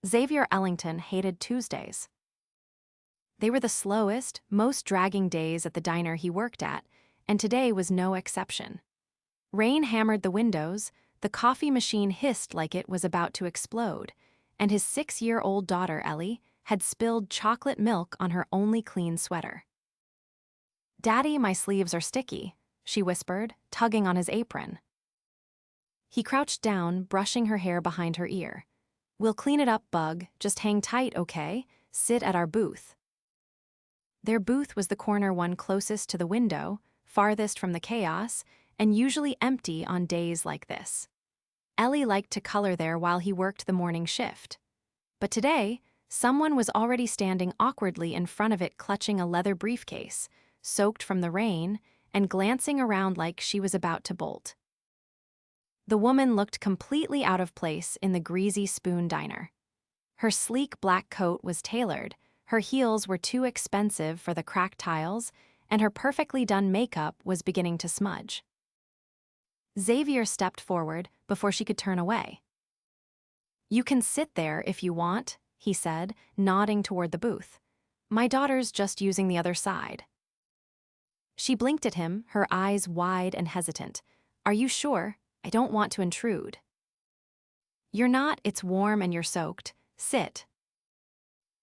Xavier Ellington hated Tuesdays. They were the slowest, most dragging days at the diner he worked at, and today was no exception. Rain hammered the windows, the coffee machine hissed like it was about to explode, and his 6-year-old daughter, Ellie, had spilled chocolate milk on her only clean sweater. "Daddy, my sleeves are sticky," she whispered, tugging on his apron. He crouched down, brushing her hair behind her ear. "We'll clean it up, Bug. Just hang tight, okay? Sit at our booth." Their booth was the corner one closest to the window, farthest from the chaos, and usually empty on days like this. Ellie liked to color there while he worked the morning shift. But today, someone was already standing awkwardly in front of it, clutching a leather briefcase, soaked from the rain, and glancing around like she was about to bolt. The woman looked completely out of place in the greasy Spoon diner. Her sleek black coat was tailored, her heels were too expensive for the cracked tiles, and her perfectly done makeup was beginning to smudge. Xavier stepped forward before she could turn away. "You can sit there if you want," he said, nodding toward the booth. "My daughter's just using the other side." She blinked at him, her eyes wide and hesitant. "Are you sure? I don't want to intrude." "You're not, it's warm and you're soaked. Sit."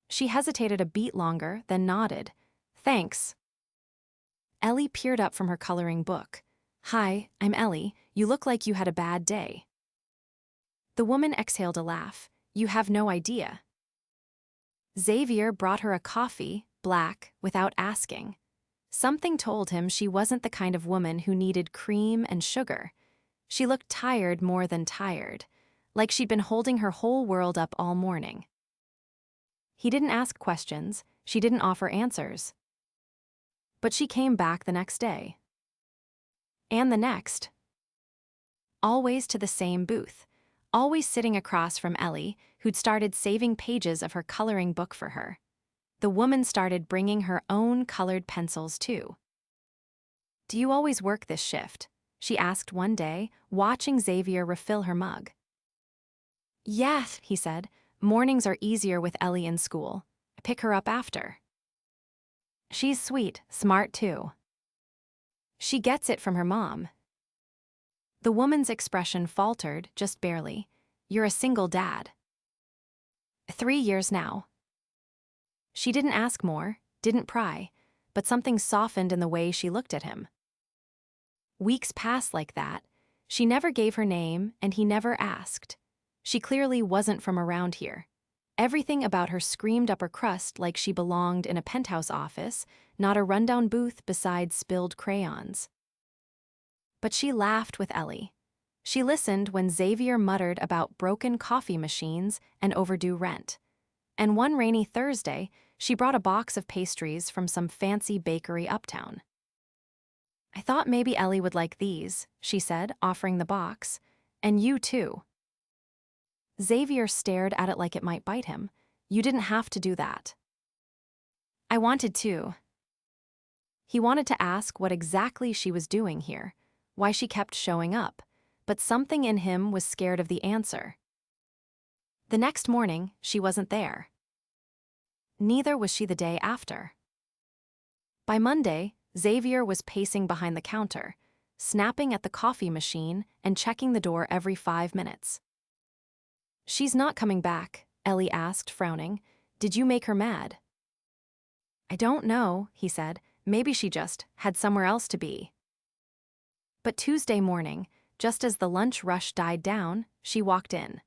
She hesitated a beat longer, then nodded. "Thanks." Ellie peered up from her coloring book. "Hi, I'm Ellie. You look like you had a bad day." The woman exhaled a laugh. "You have no idea." Xavier brought her a coffee, black, without asking. Something told him she wasn't the kind of woman who needed cream and sugar. She looked tired more than tired, like she'd been holding her whole world up all morning. He didn't ask questions, she didn't offer answers. But she came back the next day. And the next. Always to the same booth, always sitting across from Ellie, who'd started saving pages of her coloring book for her. The woman started bringing her own colored pencils too. "Do you always work this shift?" she asked one day, watching Xavier refill her mug. "Yes," he said. "Mornings are easier with Ellie in school. I pick her up after." "She's sweet, smart too. She gets it from her mom." The woman's expression faltered, just barely. "You're a single dad." "3 years now." She didn't ask more, didn't pry, but something softened in the way she looked at him. Weeks passed like that. She never gave her name, and he never asked. She clearly wasn't from around here. Everything about her screamed upper crust like she belonged in a penthouse office, not a rundown booth beside spilled crayons. But she laughed with Ellie. She listened when Xavier muttered about broken coffee machines and overdue rent. And one rainy Thursday, she brought a box of pastries from some fancy bakery uptown. "I thought maybe Ellie would like these," she said, offering the box. "And you too." Xavier stared at it like it might bite him. "You didn't have to do that." "I wanted to." He wanted to ask what exactly she was doing here, why she kept showing up, but something in him was scared of the answer. The next morning, she wasn't there. Neither was she the day after. By Monday, Xavier was pacing behind the counter, snapping at the coffee machine and checking the door every 5 minutes. "She's not coming back," Ellie asked, frowning. "Did you make her mad?" "I don't know," he said. "Maybe she just had somewhere else to be." But Tuesday morning, just as the lunch rush died down, she walked in.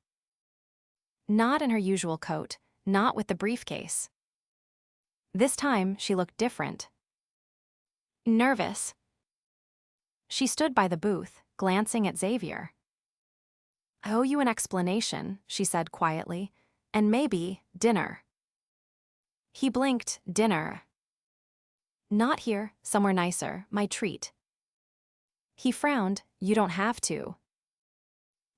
Not in her usual coat, not with the briefcase. This time, she looked different. Nervous. She stood by the booth, glancing at Xavier. "I owe you an explanation," she said quietly, "and maybe dinner." He blinked. "Dinner?" "Not here, somewhere nicer, my treat." He frowned. "You don't have to."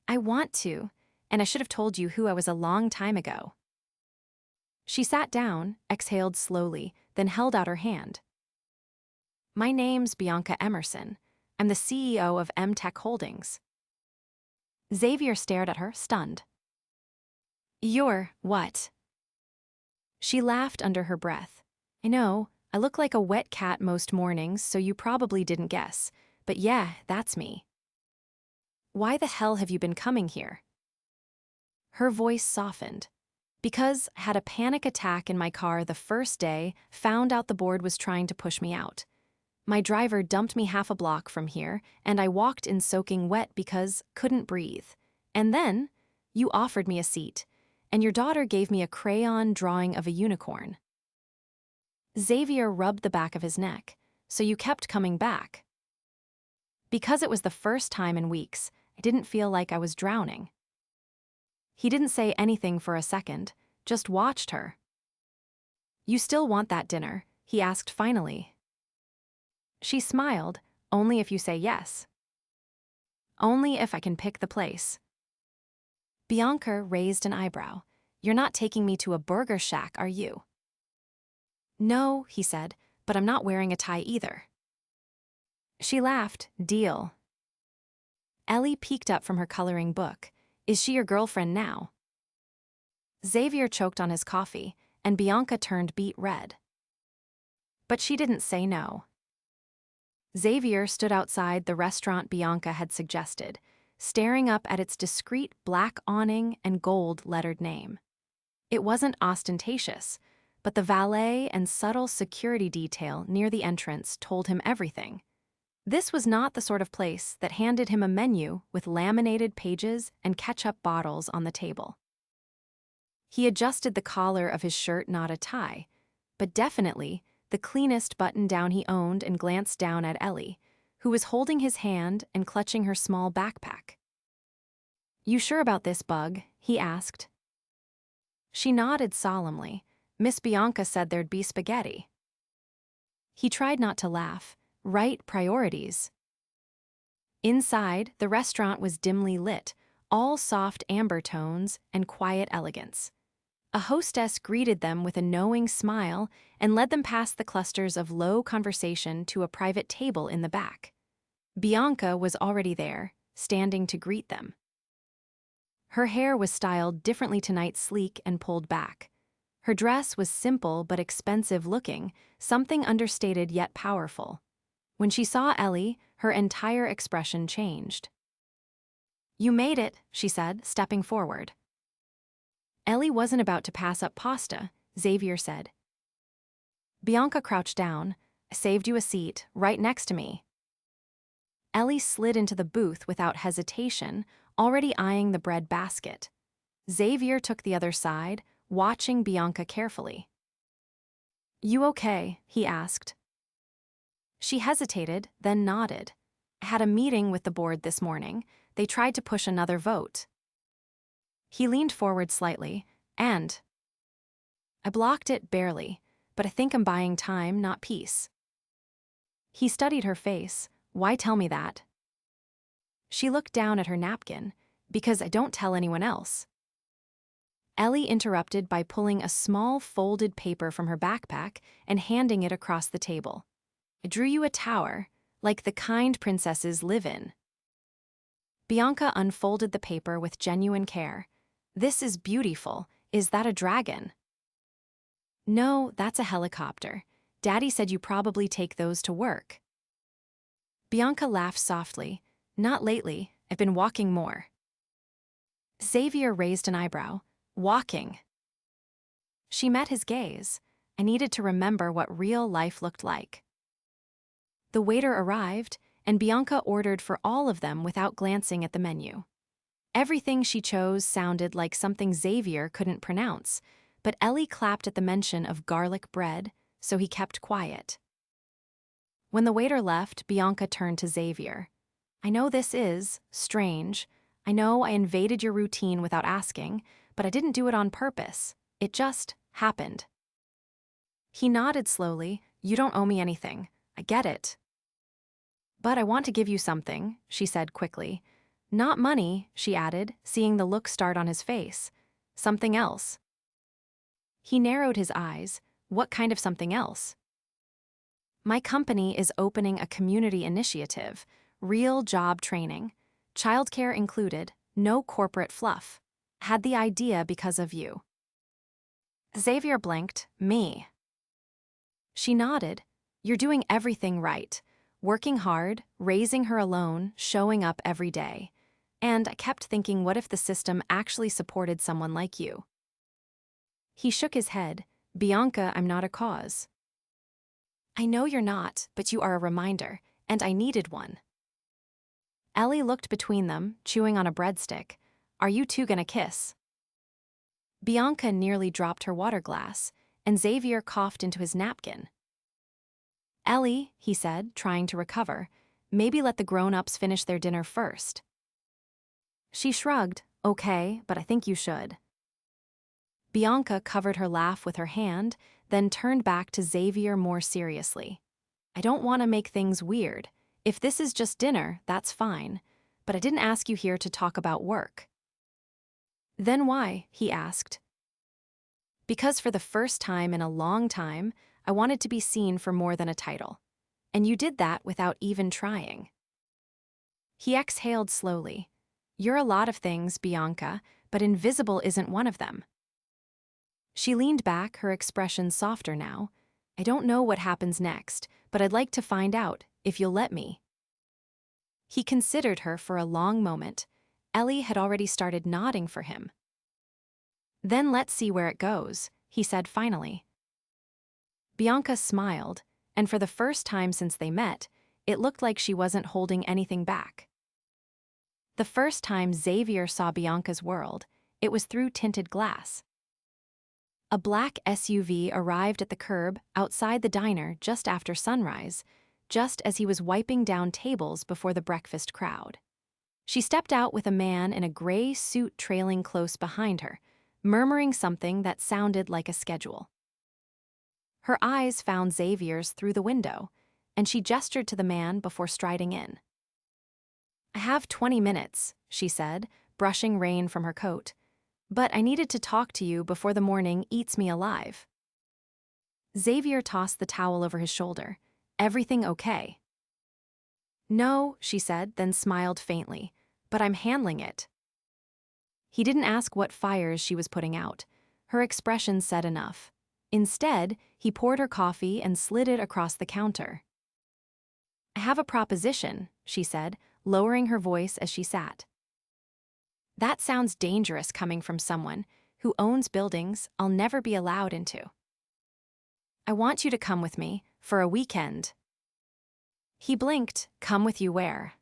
"I want to, and I should have told you who I was a long time ago." She sat down, exhaled slowly, then held out her hand. "My name's Bianca Emerson. I'm the CEO of M Tech Holdings." Xavier stared at her, stunned. You're what? She laughed under her breath. I know, I look like a wet cat most mornings, so you probably didn't guess. But yeah, that's me. Why the hell have you been coming here? Her voice softened. Because I had a panic attack in my car the first day, found out the board was trying to push me out. My driver dumped me half a block from here, and I walked in soaking wet because couldn't breathe. And then, you offered me a seat, and your daughter gave me a crayon drawing of a unicorn. Xavier rubbed the back of his neck, so you kept coming back. Because it was the first time in weeks, I didn't feel like I was drowning. He didn't say anything for a second, just watched her. You still want that dinner? He asked finally. She smiled, only if you say yes. Only if I can pick the place. Bianca raised an eyebrow. You're not taking me to a burger shack, are you? No, he said, but I'm not wearing a tie either. She laughed. Deal. Ellie peeked up from her coloring book. Is she your girlfriend now? Xavier choked on his coffee, and Bianca turned beet red. But she didn't say no. Xavier stood outside the restaurant Bianca had suggested, staring up at its discreet black awning and gold-lettered name. It wasn't ostentatious, but the valet and subtle security detail near the entrance told him everything. This was not the sort of place that handed him a menu with laminated pages and ketchup bottles on the table. He adjusted the collar of his shirt, not a tie, but definitely the cleanest button-down he owned, and glanced down at Ellie, who was holding his hand and clutching her small backpack. You sure about this, Bug? He asked. She nodded solemnly. Miss Bianca said there'd be spaghetti. He tried not to laugh. Right priorities. Inside, the restaurant was dimly lit, all soft amber tones and quiet elegance. A hostess greeted them with a knowing smile and led them past the clusters of low conversation to a private table in the back. Bianca was already there, standing to greet them. Her hair was styled differently tonight, sleek and pulled back. Her dress was simple but expensive-looking, something understated yet powerful. When she saw Ellie, her entire expression changed. You made it, she said, stepping forward. Ellie wasn't about to pass up pasta, Xavier said. Bianca crouched down. I saved you a seat, right next to me. Ellie slid into the booth without hesitation, already eyeing the bread basket. Xavier took the other side, watching Bianca carefully. You okay? He asked. She hesitated, then nodded. I had a meeting with the board this morning. They tried to push another vote. He leaned forward slightly, and I blocked it barely, but I think I'm buying time, not peace. He studied her face. Why tell me that? She looked down at her napkin. Because I don't tell anyone else. Ellie interrupted by pulling a small folded paper from her backpack and handing it across the table. I drew you a tower, like the kind princesses live in. Bianca unfolded the paper with genuine care. This is beautiful. Is that a dragon? No, that's a helicopter. Daddy said you probably take those to work. Bianca laughed softly. Not lately. I've been walking more. Xavier raised an eyebrow. Walking. She met his gaze. I needed to remember what real life looked like. The waiter arrived, and Bianca ordered for all of them without glancing at the menu. Everything she chose sounded like something Xavier couldn't pronounce, but Ellie clapped at the mention of garlic bread, so he kept quiet. When the waiter left, Bianca turned to Xavier. I know this is strange. I know I invaded your routine without asking, but I didn't do it on purpose. It just happened. He nodded slowly. You don't owe me anything. I get it. But I want to give you something, she said quickly. Not money, she added, seeing the look start on his face. Something else. He narrowed his eyes. What kind of something else? My company is opening a community initiative, real job training, childcare included, no corporate fluff. Had the idea because of you. Xavier blinked. Me. She nodded. You're doing everything right. Working hard, raising her alone, showing up every day. And I kept thinking, what if the system actually supported someone like you? He shook his head. Bianca, I'm not a cause. I know you're not, but you are a reminder, and I needed one. Ellie looked between them, chewing on a breadstick. Are you two gonna kiss? Bianca nearly dropped her water glass, and Xavier coughed into his napkin. Ellie, he said, trying to recover, maybe let the grown-ups finish their dinner first. She shrugged. Okay, but I think you should. Bianca covered her laugh with her hand, then turned back to Xavier more seriously. I don't want to make things weird. If this is just dinner, that's fine. But I didn't ask you here to talk about work. Then why? He asked. Because for the first time in a long time, I wanted to be seen for more than a title. And you did that without even trying. He exhaled slowly. You're a lot of things, Bianca, but invisible isn't one of them. She leaned back, her expression softer now. I don't know what happens next, but I'd like to find out, if you'll let me. He considered her for a long moment. Ellie had already started nodding for him. Then let's see where it goes, he said finally. Bianca smiled, and for the first time since they met, it looked like she wasn't holding anything back. The first time Xavier saw Bianca's world, it was through tinted glass. A black SUV arrived at the curb outside the diner just after sunrise, just as he was wiping down tables before the breakfast crowd. She stepped out with a man in a gray suit trailing close behind her, murmuring something that sounded like a schedule. Her eyes found Xavier's through the window, and she gestured to the man before striding in. I have 20 minutes, she said, brushing rain from her coat. But I needed to talk to you before the morning eats me alive. Xavier tossed the towel over his shoulder. Everything okay? No, she said, then smiled faintly. But I'm handling it. He didn't ask what fires she was putting out. Her expression said enough. Instead, he poured her coffee and slid it across the counter. I have a proposition, she said, lowering her voice as she sat. That sounds dangerous coming from someone who owns buildings I'll never be allowed into. I want you to come with me for a weekend. He blinked. Come with you where?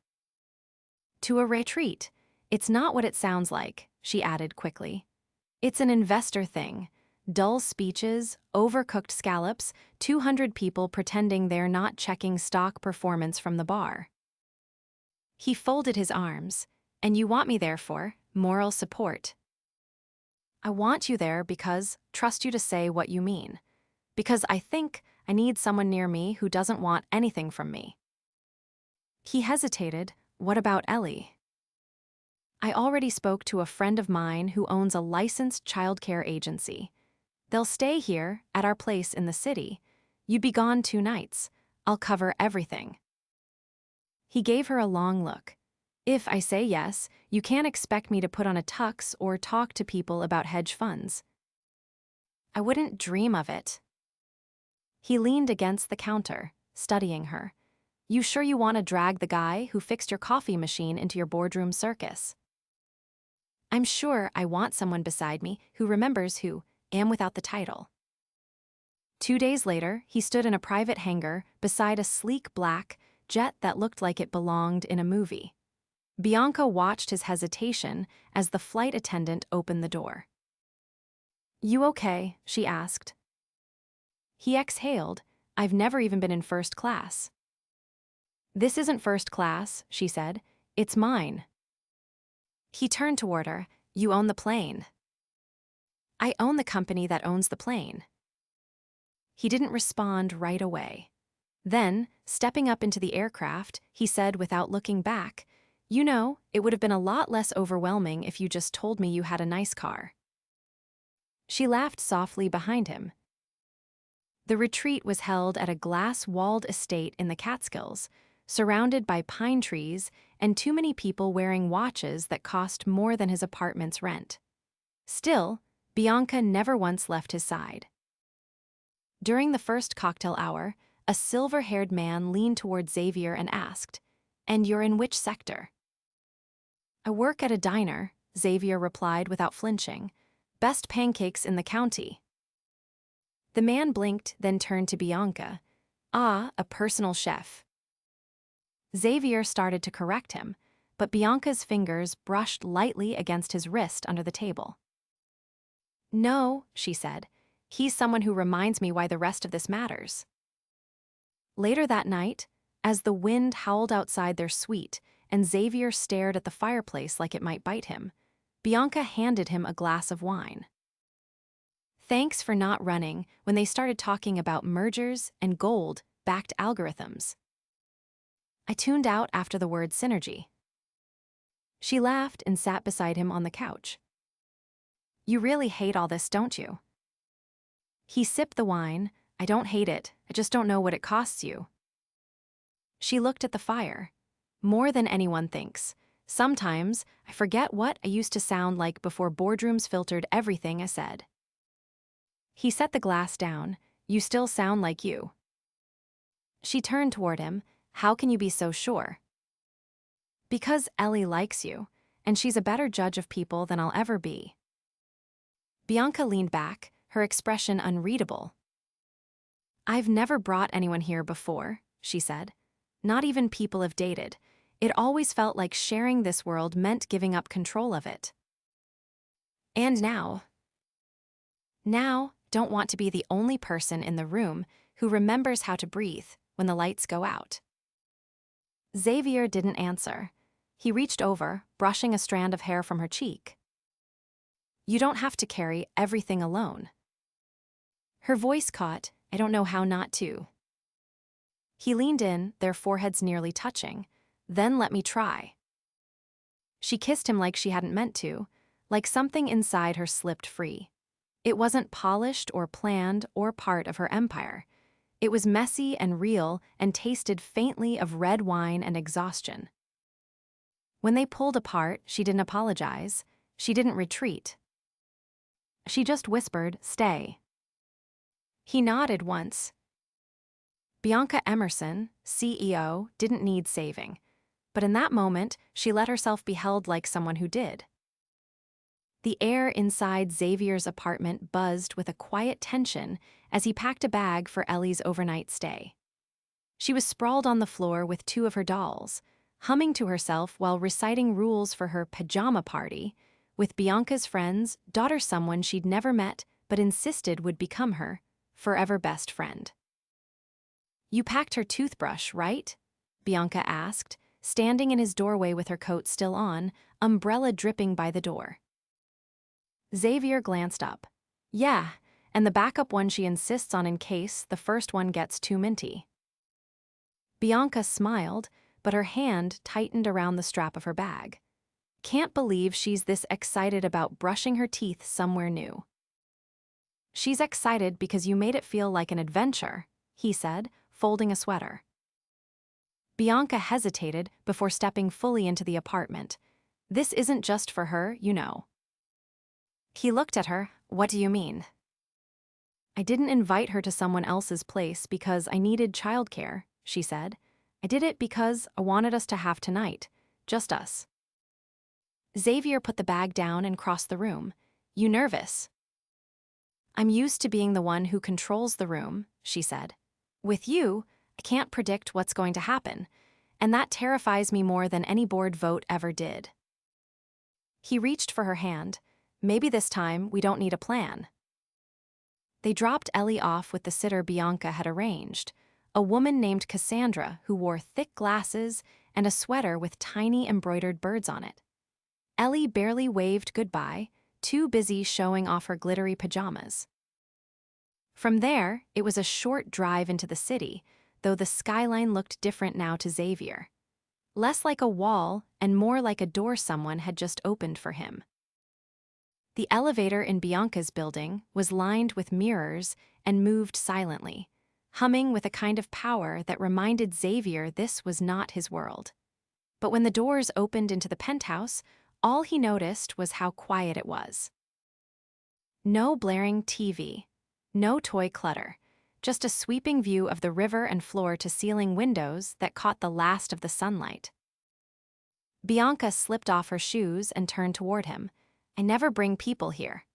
To a retreat. It's not what it sounds like, she added quickly. It's an investor thing. Dull speeches, overcooked scallops, 200 people pretending they're not checking stock performance from the bar. He folded his arms. And you want me there for moral support. I want you there because trust you to say what you mean. Because I think I need someone near me who doesn't want anything from me. He hesitated. What about Ellie? I already spoke to a friend of mine who owns a licensed childcare agency. They'll stay here at our place in the city. You'd be gone 2 nights. I'll cover everything. He gave her a long look. If I say yes, you can't expect me to put on a tux or talk to people about hedge funds. I wouldn't dream of it. He leaned against the counter, studying her. You sure you want to drag the guy who fixed your coffee machine into your boardroom circus? I'm sure I want someone beside me who remembers who am without the title. 2 days later, he stood in a private hangar beside a sleek black jet that looked like it belonged in a movie. Bianca watched his hesitation as the flight attendant opened the door. You okay? She asked. He exhaled. I've never even been in first class. This isn't first class, she said. It's mine. He turned toward her. You own the plane. I own the company that owns the plane. He didn't respond right away. Then, stepping up into the aircraft, he said without looking back, You know, it would have been a lot less overwhelming if you just told me you had a nice car. She laughed softly behind him. The retreat was held at a glass-walled estate in the Catskills, surrounded by pine trees and too many people wearing watches that cost more than his apartment's rent. Still, Bianca never once left his side. During the first cocktail hour, a silver-haired man leaned toward Xavier and asked, "And you're in which sector?" "I work at a diner," Xavier replied without flinching. "Best pancakes in the county." The man blinked, then turned to Bianca. "Ah, a personal chef." Xavier started to correct him, but Bianca's fingers brushed lightly against his wrist under the table. "No," she said. "He's someone who reminds me why the rest of this matters." Later that night, as the wind howled outside their suite and Xavier stared at the fireplace like it might bite him, Bianca handed him a glass of wine. Thanks for not running when they started talking about mergers and gold-backed algorithms. I tuned out after the word synergy. She laughed and sat beside him on the couch. "You really hate all this, don't you?" He sipped the wine. "I don't hate it, I just don't know what it costs you." She looked at the fire. "More than anyone thinks. Sometimes I forget what I used to sound like before boardrooms filtered everything I said." He set the glass down. "You still sound like you." She turned toward him. "How can you be so sure?" "Because Ellie likes you, and she's a better judge of people than I'll ever be." Bianca leaned back, her expression unreadable. "I've never brought anyone here before," she said. "Not even people I've dated. It always felt like sharing this world meant giving up control of it. And now, don't want to be the only person in the room who remembers how to breathe when the lights go out." Xavier didn't answer. He reached over, brushing a strand of hair from her cheek. "You don't have to carry everything alone." Her voice caught. "I don't know how not to." He leaned in, their foreheads nearly touching. "Then let me try." She kissed him like she hadn't meant to, like something inside her slipped free. It wasn't polished or planned or part of her empire. It was messy and real and tasted faintly of red wine and exhaustion. When they pulled apart, she didn't apologize. She didn't retreat. She just whispered, "Stay." He nodded once. Bianca Emerson, CEO, didn't need saving. But in that moment, she let herself be held like someone who did. The air inside Xavier's apartment buzzed with a quiet tension as he packed a bag for Ellie's overnight stay. She was sprawled on the floor with two of her dolls, humming to herself while reciting rules for her pajama party with Bianca's friends, daughter someone she'd never met but insisted would become her forever best friend. "You packed her toothbrush, right?" Bianca asked, standing in his doorway with her coat still on, umbrella dripping by the door. Xavier glanced up. "Yeah, and the backup one she insists on in case the first one gets too minty." Bianca smiled, but her hand tightened around the strap of her bag. "Can't believe she's this excited about brushing her teeth somewhere new." "She's excited because you made it feel like an adventure," he said, folding a sweater. Bianca hesitated before stepping fully into the apartment. "This isn't just for her, you know." He looked at her. "What do you mean?" "I didn't invite her to someone else's place because I needed childcare," she said. "I did it because I wanted us to have tonight. Just us." Xavier put the bag down and crossed the room. "You nervous?" "I'm used to being the one who controls the room," she said. "With you, I can't predict what's going to happen, and that terrifies me more than any board vote ever did." He reached for her hand. "Maybe this time we don't need a plan." They dropped Ellie off with the sitter Bianca had arranged, a woman named Cassandra who wore thick glasses and a sweater with tiny embroidered birds on it. Ellie barely waved goodbye, too busy showing off her glittery pajamas. From there, it was a short drive into the city, though the skyline looked different now to Xavier. Less like a wall and more like a door someone had just opened for him. The elevator in Bianca's building was lined with mirrors and moved silently, humming with a kind of power that reminded Xavier this was not his world. But when the doors opened into the penthouse, all he noticed was how quiet it was. No blaring TV. No toy clutter. Just a sweeping view of the river and floor-to-ceiling windows that caught the last of the sunlight. Bianca slipped off her shoes and turned toward him. I never bring people here.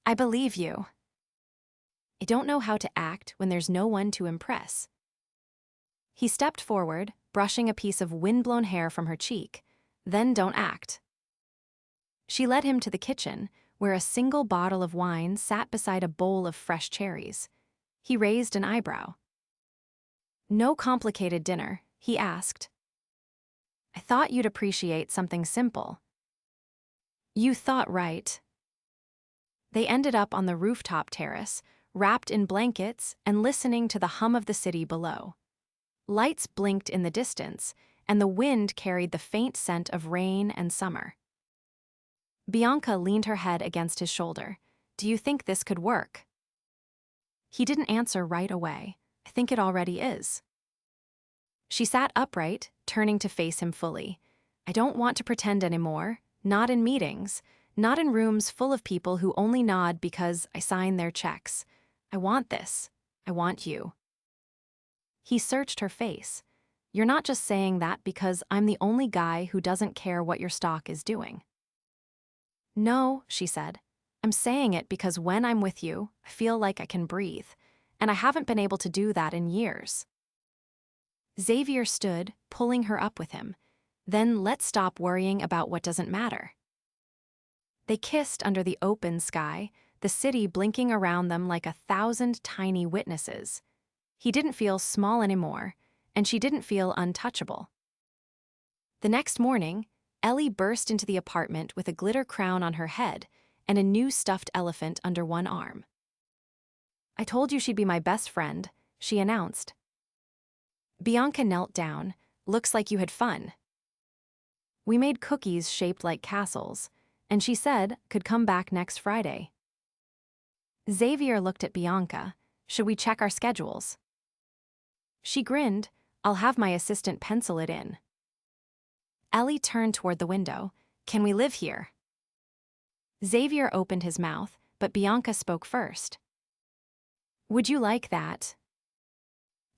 I believe you. I don't know how to act when there's no one to impress. He stepped forward, brushing a piece of windblown hair from her cheek. Then don't act. She led him to the kitchen, where a single bottle of wine sat beside a bowl of fresh cherries. He raised an eyebrow. No complicated dinner, he asked. I thought you'd appreciate something simple. You thought right. They ended up on the rooftop terrace, wrapped in blankets and listening to the hum of the city below. Lights blinked in the distance, and the wind carried the faint scent of rain and summer. Bianca leaned her head against his shoulder. Do you think this could work? He didn't answer right away. I think it already is. She sat upright, turning to face him fully. I don't want to pretend anymore, not in meetings, not in rooms full of people who only nod because I sign their checks. I want this. I want you. He searched her face. You're not just saying that because I'm the only guy who doesn't care what your stock is doing. No, she said. I'm saying it because when I'm with you, I feel like I can breathe, and I haven't been able to do that in years. Xavier stood, pulling her up with him. Then let's stop worrying about what doesn't matter. They kissed under the open sky, the city blinking around them like 1,000 tiny witnesses. He didn't feel small anymore, and she didn't feel untouchable. The next morning, Ellie burst into the apartment with a glitter crown on her head and a new stuffed elephant under one arm. I told you she'd be my best friend, she announced. Bianca knelt down. Looks like you had fun. We made cookies shaped like castles, and she said could come back next Friday. Xavier looked at Bianca. Should we check our schedules? She grinned. I'll have my assistant pencil it in. Ellie turned toward the window. Can we live here? Xavier opened his mouth, but Bianca spoke first. Would you like that?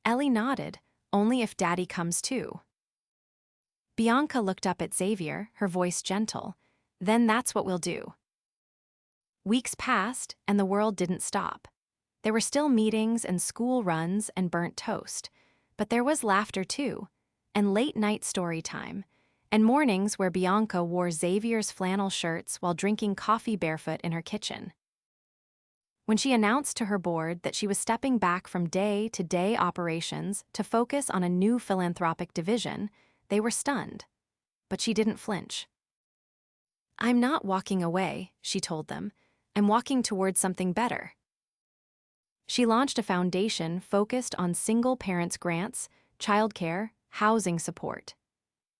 Ellie nodded. Only if Daddy comes too. Bianca looked up at Xavier, her voice gentle. Then that's what we'll do. Weeks passed, and the world didn't stop. There were still meetings and school runs and burnt toast, but there was laughter too, and late-night story time, and mornings where Bianca wore Xavier's flannel shirts while drinking coffee barefoot in her kitchen. When she announced to her board that she was stepping back from day-to-day operations to focus on a new philanthropic division, they were stunned. But she didn't flinch. I'm not walking away, she told them. I'm walking towards something better. She launched a foundation focused on single parents grants, childcare, housing support.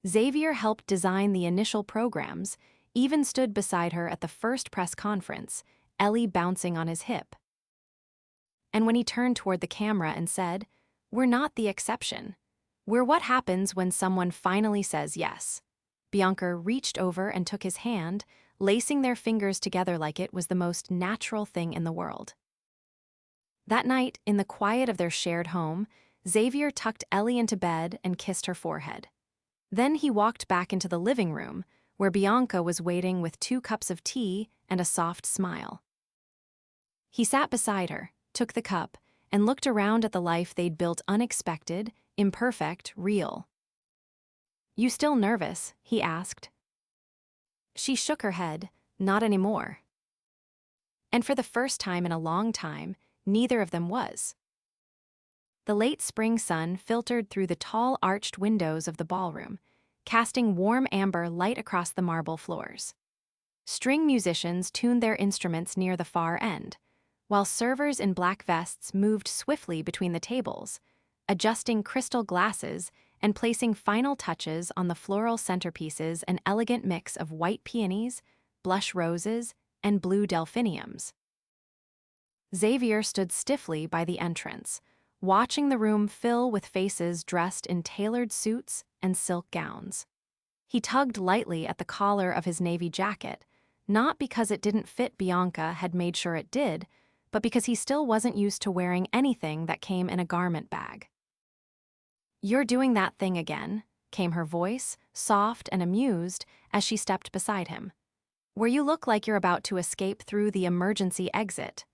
Xavier helped design the initial programs, even stood beside her at the first press conference, Ellie bouncing on his hip. And when he turned toward the camera and said, We're not the exception. We're what happens when someone finally says yes. Bianca reached over and took his hand, lacing their fingers together like it was the most natural thing in the world. That night, in the quiet of their shared home, Xavier tucked Ellie into bed and kissed her forehead. Then he walked back into the living room, where Bianca was waiting with 2 cups of tea and a soft smile. He sat beside her, took the cup, and looked around at the life they'd built unexpected, imperfect, real. You still nervous? He asked. She shook her head. Not anymore. And for the first time in a long time, neither of them was. The late spring sun filtered through the tall arched windows of the ballroom, casting warm amber light across the marble floors. String musicians tuned their instruments near the far end, while servers in black vests moved swiftly between the tables, adjusting crystal glasses and placing final touches on the floral centerpieces, an elegant mix of white peonies, blush roses, and blue delphiniums. Xavier stood stiffly by the entrance, watching the room fill with faces dressed in tailored suits and silk gowns. He tugged lightly at the collar of his navy jacket, not because it didn't fit. Bianca had made sure it did, but because he still wasn't used to wearing anything that came in a garment bag. "You're doing that thing again," came her voice, soft and amused, as she stepped beside him. "Where you look like you're about to escape through the emergency exit."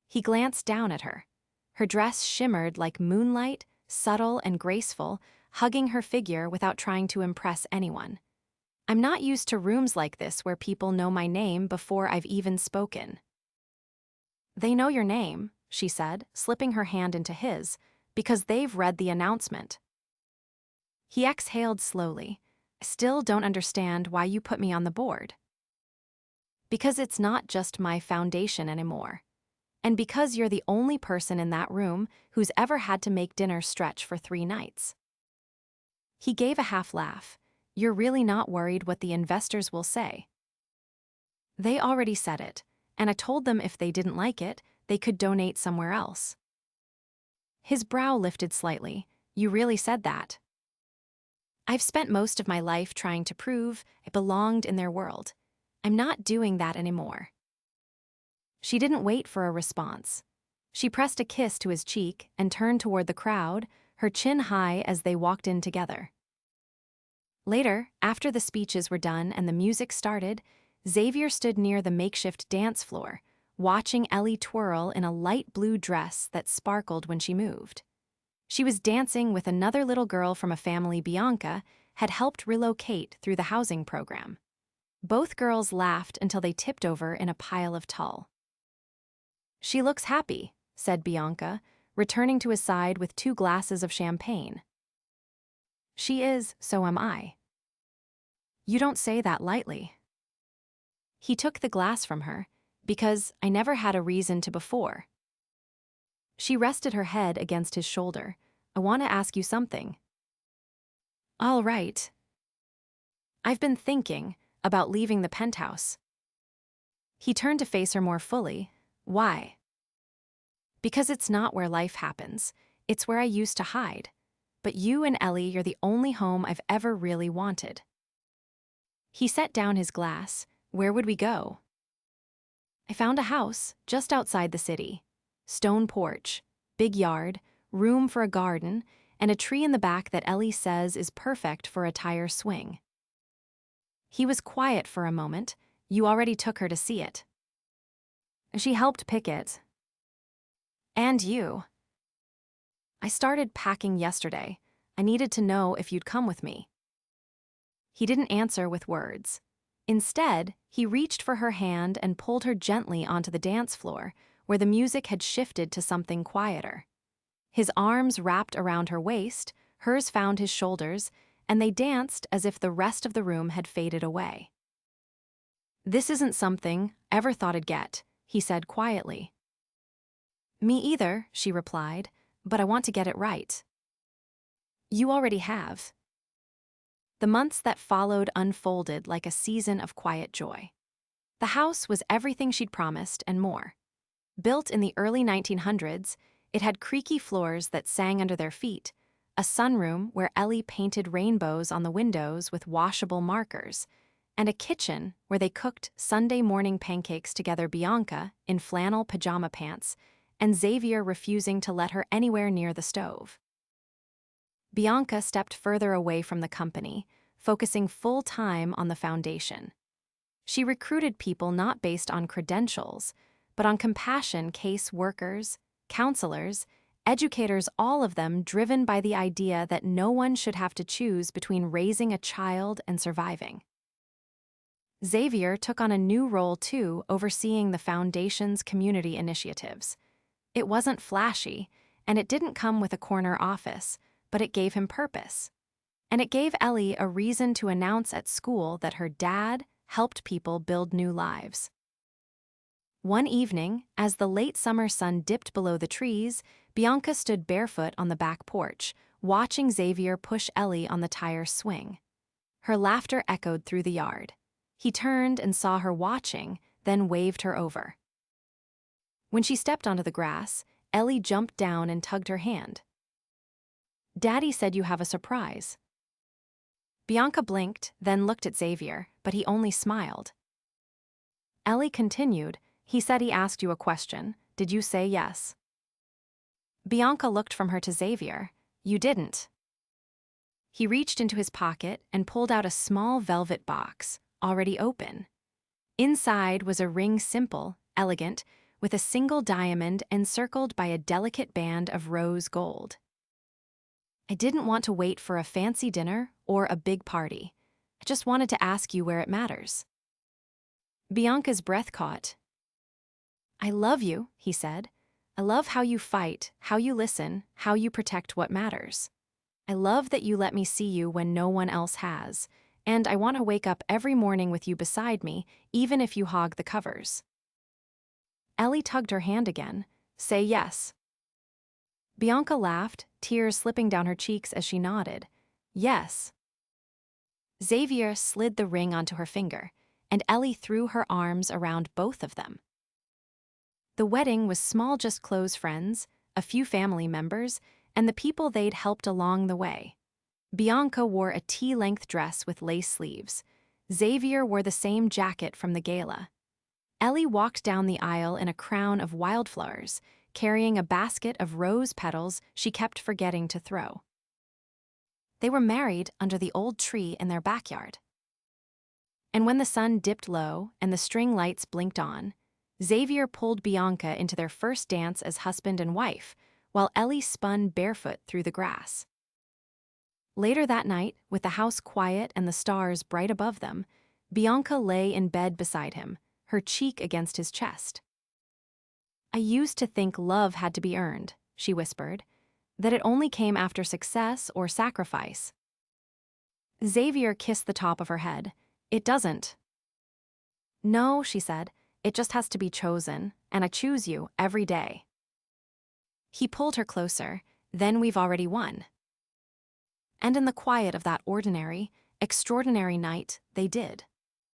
He glanced down at her. Her dress shimmered like moonlight, subtle and graceful, hugging her figure without trying to impress anyone. "I'm not used to rooms like this where people know my name before I've even spoken." "They know your name," she said, slipping her hand into his, "because they've read the announcement." He exhaled slowly. "I still don't understand why you put me on the board." "Because it's not just my foundation anymore. And because you're the only person in that room who's ever had to make dinner stretch for 3 nights." He gave a half laugh. "You're really not worried what the investors will say?" "They already said it, and I told them if they didn't like it, they could donate somewhere else." His brow lifted slightly. "You really said that?" "I've spent most of my life trying to prove I belonged in their world. I'm not doing that anymore." She didn't wait for a response. She pressed a kiss to his cheek and turned toward the crowd, her chin high as they walked in together. Later, after the speeches were done and the music started, Xavier stood near the makeshift dance floor, watching Ellie twirl in a light blue dress that sparkled when she moved. She was dancing with another little girl from a family Bianca had helped relocate through the housing program. Both girls laughed until they tipped over in a pile of tulle. "She looks happy," said Bianca, returning to his side with 2 glasses of champagne. "She is, so am I." "You don't say that lightly." He took the glass from her, "Because I never had a reason to before." She rested her head against his shoulder. "I want to ask you something." "All right." "I've been thinking about leaving the penthouse." He turned to face her more fully. "Why?" "Because it's not where life happens. It's where I used to hide. But you and Ellie, you're the only home I've ever really wanted." He set down his glass. "Where would we go?" "I found a house just outside the city. Stone porch, big yard, room for a garden, and a tree in the back that Ellie says is perfect for a tire swing." He was quiet for a moment. "You already took her to see it." "She helped pick it." "And you." "I started packing yesterday. I needed to know if you'd come with me." He didn't answer with words. Instead, he reached for her hand and pulled her gently onto the dance floor, where the music had shifted to something quieter. His arms wrapped around her waist, hers found his shoulders, and they danced as if the rest of the room had faded away. "This isn't something I ever thought I'd get," he said quietly. "Me either," she replied, "but I want to get it right." "You already have." The months that followed unfolded like a season of quiet joy. The house was everything she'd promised and more. Built in the early 1900s, it had creaky floors that sang under their feet, a sunroom where Ellie painted rainbows on the windows with washable markers, and a kitchen where they cooked Sunday morning pancakes together, Bianca in flannel pajama pants, and Xavier refusing to let her anywhere near the stove. Bianca stepped further away from the company, focusing full-time on the foundation. She recruited people not based on credentials, but on compassion: case workers, counselors, educators, all of them driven by the idea that no one should have to choose between raising a child and surviving. Xavier took on a new role too, overseeing the foundation's community initiatives. It wasn't flashy, and it didn't come with a corner office, but it gave him purpose. And it gave Ellie a reason to announce at school that her dad helped people build new lives. One evening, as the late summer sun dipped below the trees, Bianca stood barefoot on the back porch, watching Xavier push Ellie on the tire swing. Her laughter echoed through the yard. He turned and saw her watching, then waved her over. When she stepped onto the grass, Ellie jumped down and tugged her hand. "Daddy said you have a surprise." Bianca blinked, then looked at Xavier, but he only smiled. Ellie continued, "He said he asked you a question. Did you say yes?" Bianca looked from her to Xavier. "You didn't." He reached into his pocket and pulled out a small velvet box, already open. Inside was a ring, simple, elegant, with a single diamond encircled by a delicate band of rose gold. "I didn't want to wait for a fancy dinner or a big party. I just wanted to ask you where it matters." Bianca's breath caught. "I love you," he said. "I love how you fight, how you listen, how you protect what matters. I love that you let me see you when no one else has, and I want to wake up every morning with you beside me, even if you hog the covers." Ellie tugged her hand again. "Say yes." Bianca laughed, tears slipping down her cheeks as she nodded. "Yes." Xavier slid the ring onto her finger, and Ellie threw her arms around both of them. The wedding was small, just close friends, a few family members, and the people they'd helped along the way. Bianca wore a tea-length dress with lace sleeves. Xavier wore the same jacket from the gala. Ellie walked down the aisle in a crown of wildflowers, carrying a basket of rose petals she kept forgetting to throw. They were married under the old tree in their backyard. And when the sun dipped low and the string lights blinked on, Xavier pulled Bianca into their first dance as husband and wife, while Ellie spun barefoot through the grass. Later that night, with the house quiet and the stars bright above them, Bianca lay in bed beside him, her cheek against his chest. "I used to think love had to be earned," she whispered, "that it only came after success or sacrifice." Xavier kissed the top of her head. "It doesn't." "No," she said, "it just has to be chosen, and I choose you every day." He pulled her closer. "Then we've already won." And in the quiet of that ordinary, extraordinary night, they did.